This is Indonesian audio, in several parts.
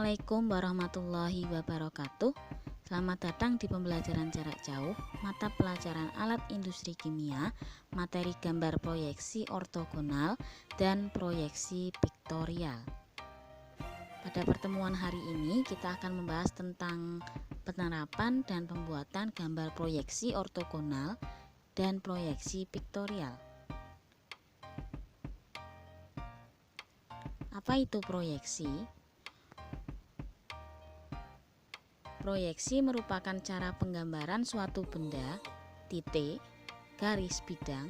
Assalamualaikum warahmatullahi wabarakatuh. Selamat datang di pembelajaran jarak jauh mata pelajaran alat industri kimia, materi gambar proyeksi ortogonal dan proyeksi piktorial. Pada pertemuan hari ini kita akan membahas tentang penerapan dan pembuatan gambar proyeksi ortogonal dan proyeksi piktorial. Apa itu proyeksi? Proyeksi merupakan cara penggambaran suatu benda, titik, garis bidang,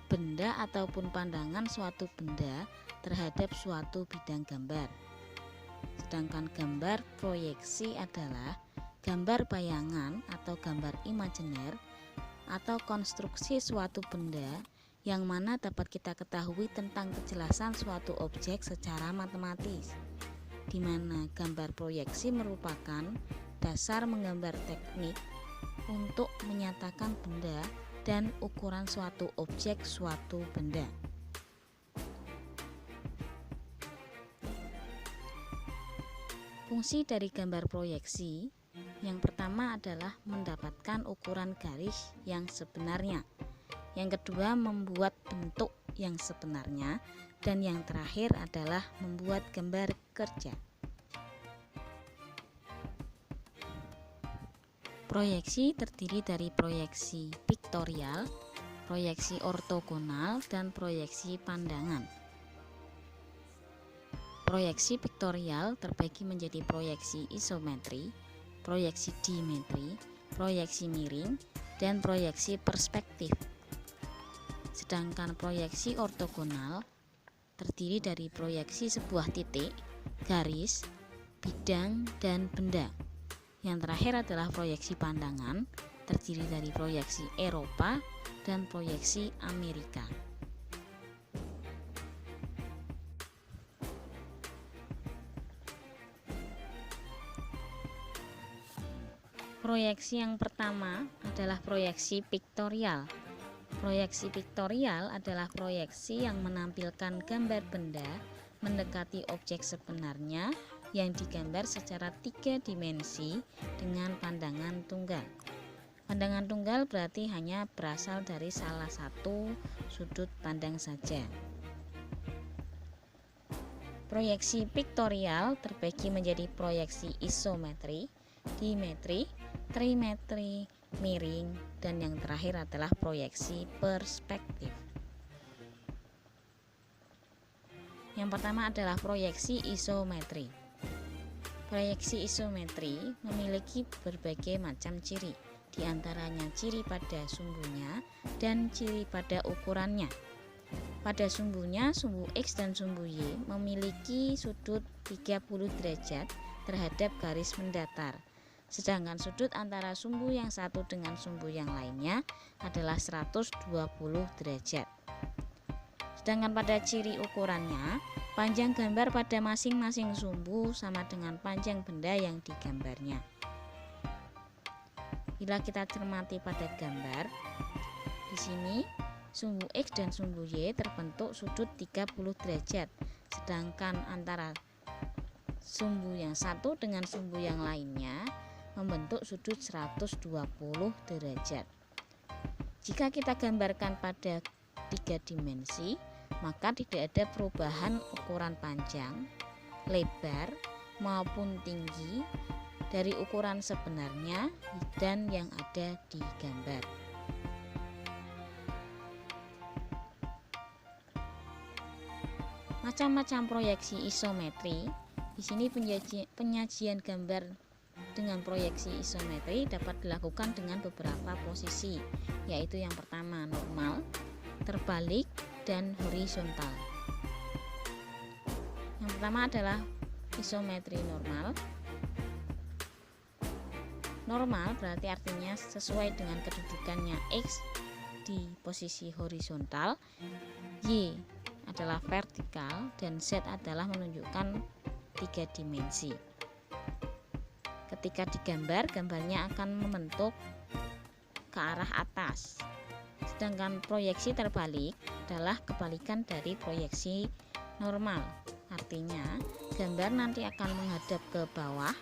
benda ataupun pandangan suatu benda terhadap suatu bidang gambar. Sedangkan gambar proyeksi adalah gambar bayangan atau gambar imajiner atau konstruksi suatu benda yang mana dapat kita ketahui tentang kejelasan suatu objek secara matematis, di mana gambar proyeksi merupakan dasar menggambar teknik untuk menyatakan benda dan ukuran suatu objek suatu benda. Fungsi dari gambar proyeksi yang pertama adalah mendapatkan ukuran garis yang sebenarnya, yang kedua membuat bentuk yang sebenarnya, dan yang terakhir adalah membuat gambar kerja. Proyeksi terdiri dari proyeksi piktorial, proyeksi ortogonal, dan proyeksi pandangan. Proyeksi piktorial terbagi menjadi proyeksi isometri, proyeksi dimetri, proyeksi miring, dan proyeksi perspektif. Sedangkan proyeksi ortogonal terdiri dari proyeksi sebuah titik, garis, bidang, dan benda. Yang terakhir adalah proyeksi pandangan, terdiri dari proyeksi Eropa dan proyeksi Amerika. Proyeksi yang pertama adalah proyeksi piktorial. Proyeksi piktorial adalah proyeksi yang menampilkan gambar benda mendekati objek sebenarnya yang digambar secara 3 dimensi dengan pandangan tunggal. Pandangan tunggal berarti hanya berasal dari salah satu sudut pandang saja. Proyeksi piktorial terbagi menjadi proyeksi isometri, dimetri, trimetri, miring, dan yang terakhir adalah proyeksi perspektif. Yang pertama adalah proyeksi isometri. Proyeksi isometri memiliki berbagai macam ciri, di antaranya ciri pada sumbunya dan ciri pada ukurannya. Pada sumbunya, sumbu X dan sumbu Y memiliki sudut 30 derajat terhadap garis mendatar. Sedangkan sudut antara sumbu yang satu dengan sumbu yang lainnya adalah 120 derajat. Sedangkan pada ciri ukurannya, panjang gambar pada masing-masing sumbu sama dengan panjang benda yang digambarnya. Bila kita cermati pada gambar, di sini sumbu X dan sumbu Y terbentuk sudut 30 derajat, sedangkan antara sumbu yang satu dengan sumbu yang lainnya membentuk sudut 120 derajat. Jika kita gambarkan pada 3 dimensi, maka tidak ada perubahan ukuran panjang, lebar, maupun tinggi dari ukuran sebenarnya dan yang ada di gambar. Macam-macam proyeksi isometri. Di sini penyajian gambar dengan proyeksi isometri dapat dilakukan dengan beberapa posisi, yaitu yang pertama normal, terbalik, dan horizontal. Yang pertama adalah isometri normal. Normal berarti artinya sesuai dengan kedudukannya X di posisi horizontal, Y adalah vertikal, dan Z adalah menunjukkan 3 dimensi. Ketika digambar, gambarnya akan membentuk ke arah atas. Sedangkan proyeksi terbalik adalah kebalikan dari proyeksi normal. Artinya, gambar nanti akan menghadap ke bawah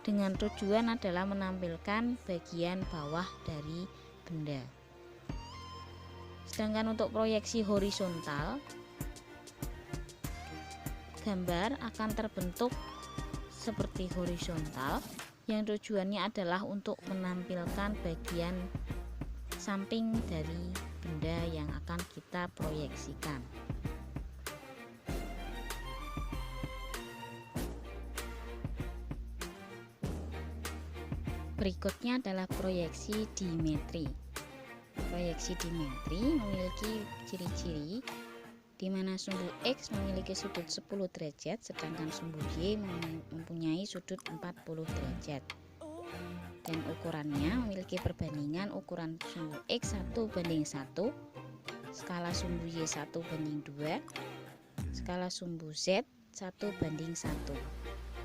dengan tujuan adalah menampilkan bagian bawah dari benda. Sedangkan untuk proyeksi horizontal, gambar akan terbentuk seperti horizontal yang tujuannya adalah untuk menampilkan bagian samping dari benda yang akan kita proyeksikan. Berikutnya adalah proyeksi dimetri. Proyeksi dimetri memiliki ciri-ciri di mana sumbu X memiliki sudut 10 derajat sedangkan sumbu Y mempunyai sudut 40 derajat. Dan ukurannya memiliki perbandingan ukuran sumbu X 1:1, skala sumbu Y 1:2, skala sumbu Z 1:1.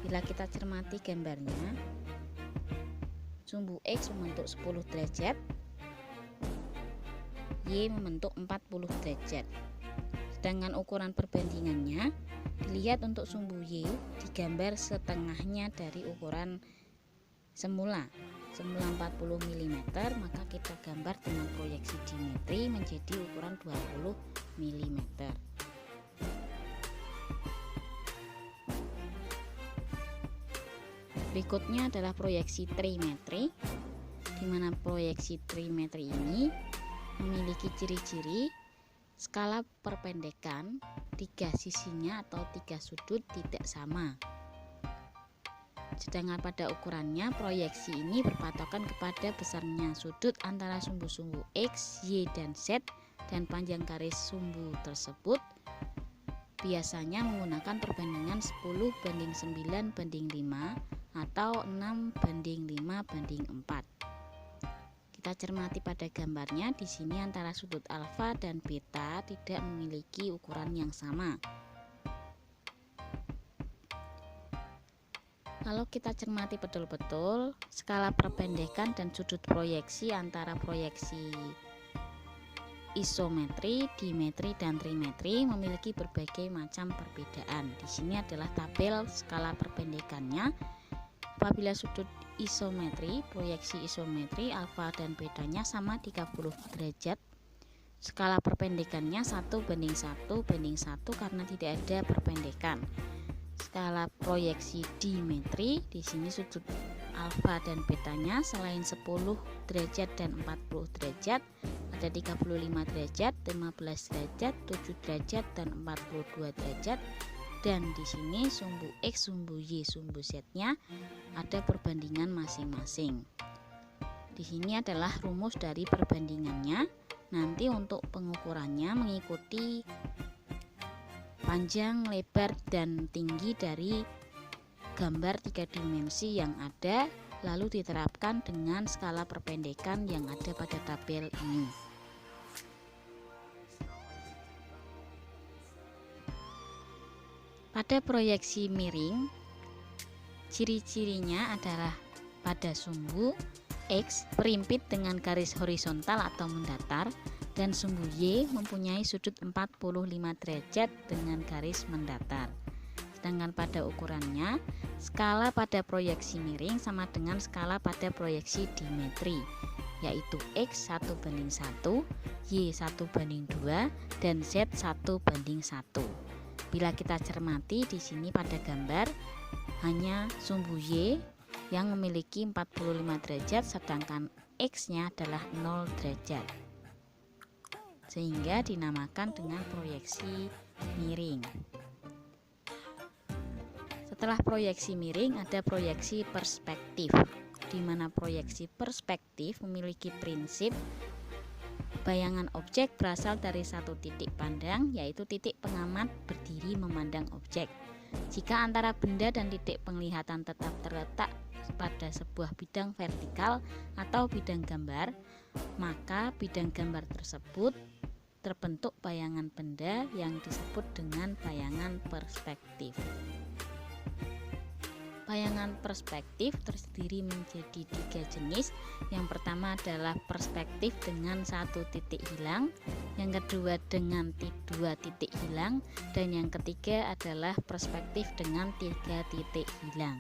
Bila kita cermati gambarnya, sumbu X membentuk 10 derajat, Y membentuk 40 derajat. Sedangkan ukuran perbandingannya dilihat untuk sumbu Y digambar setengahnya dari ukuran semula 40 mm, maka kita gambar dengan proyeksi dimetri menjadi ukuran 20 mm. Berikutnya adalah proyeksi trimetri, di mana proyeksi trimetri ini memiliki ciri-ciri skala perpendekan 3 sisinya atau 3 sudut tidak sama. Sedangkan pada ukurannya proyeksi ini berpatokan kepada besarnya sudut antara sumbu-sumbu X, Y, dan Z dan panjang garis sumbu tersebut biasanya menggunakan perbandingan 10:9:5 atau 6:5:4. Kita cermati pada gambarnya, di sini antara sudut alfa dan beta tidak memiliki ukuran yang sama. Kalau kita cermati betul-betul skala perpendekan dan sudut proyeksi antara proyeksi isometri, dimetri, dan trimetri memiliki berbagai macam perbedaan. Di sini adalah tabel skala perpendekannya. Apabila sudut isometri, proyeksi isometri alfa dan betanya sama 30 derajat, skala perpendekannya 1:1:1 karena tidak ada perpendekan. Skala proyeksi dimetri, di sini sudut alfa dan betanya selain 10 derajat dan 40 derajat ada 35 derajat, 15 derajat, 7 derajat, dan 42 derajat. Dan di sini sumbu X, sumbu Y, sumbu Z-nya ada perbandingan masing-masing. Di sini adalah rumus dari perbandingannya. Nanti untuk pengukurannya mengikuti panjang, lebar, dan tinggi dari gambar 3 dimensi yang ada, lalu diterapkan dengan skala perpendekan yang ada pada tabel ini. Pada proyeksi miring, ciri-cirinya adalah pada sumbu X berimpit dengan garis horizontal atau mendatar dan sumbu Y mempunyai sudut 45 derajat dengan garis mendatar. Sedangkan pada ukurannya, skala pada proyeksi miring sama dengan skala pada proyeksi dimetri, yaitu X 1:1, Y 1:2, dan Z 1:1. Bila kita cermati di sini pada gambar hanya sumbu Y yang memiliki 45 derajat sedangkan X-nya adalah 0 derajat. Sehingga dinamakan dengan proyeksi miring. Setelah proyeksi miring ada proyeksi perspektif, di mana proyeksi perspektif memiliki prinsip bayangan objek berasal dari satu titik pandang, yaitu titik pengamat berdiri memandang objek. Jika antara benda dan titik penglihatan tetap terletak pada sebuah bidang vertikal atau bidang gambar, maka bidang gambar tersebut terbentuk bayangan benda yang disebut dengan bayangan perspektif. Bayangan perspektif terdiri menjadi 3 jenis. Yang pertama adalah perspektif dengan 1 titik hilang, yang kedua dengan 2 titik hilang, dan yang ketiga adalah perspektif dengan 3 titik hilang.